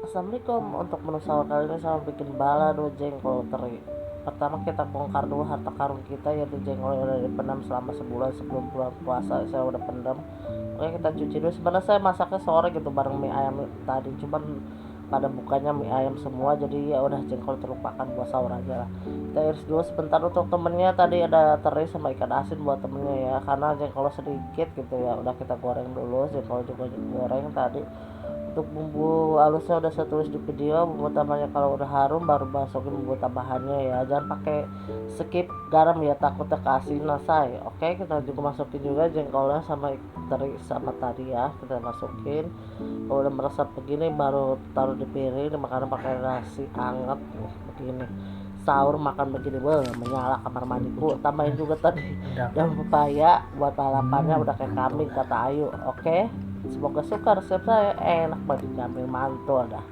Assalamualaikum. Untuk menu sahur kali ini sama bikin balado jengkol teri. Pertama kita bongkar dulu harta karun kita, yaitu jengkol yang udah dipendam selama sebulan sebelum bulan puasa. Saya udah pendam. Oke, kita cuci dulu. Sebenarnya saya masaknya sore gitu bareng mie ayam tadi, cuman pada bukanya mie ayam semua, jadi ya udah jengkol terlupakan buat sahur aja lah. Kita iris dulu sebentar untuk temennya, tadi ada teri sama ikan asin buat temennya ya, karena jengkol sedikit gitu ya. Udah kita goreng dulu, jengkol juga goreng tadi. Untuk bumbu halusnya udah saya tulis di video. Bumbu tambahnya kalau udah harum baru masukin bumbu tambahannya ya, jangan pakai skip garam ya, takutnya keasinan say. Oke, kita juga masukin juga jengkolnya sama teri sama tadi ya, kita masukin. Kalau udah meresap begini baru taruh di piring, dimakan pakai nasi anget nih begini. Sahur makan begini, menyala kamar mandiku. Tambahin juga tadi daun pepaya buat lalapannya, udah kayak kambing kata Ayu. Oke, semoga suka resep saya, enak banget dijamin, mantul dah.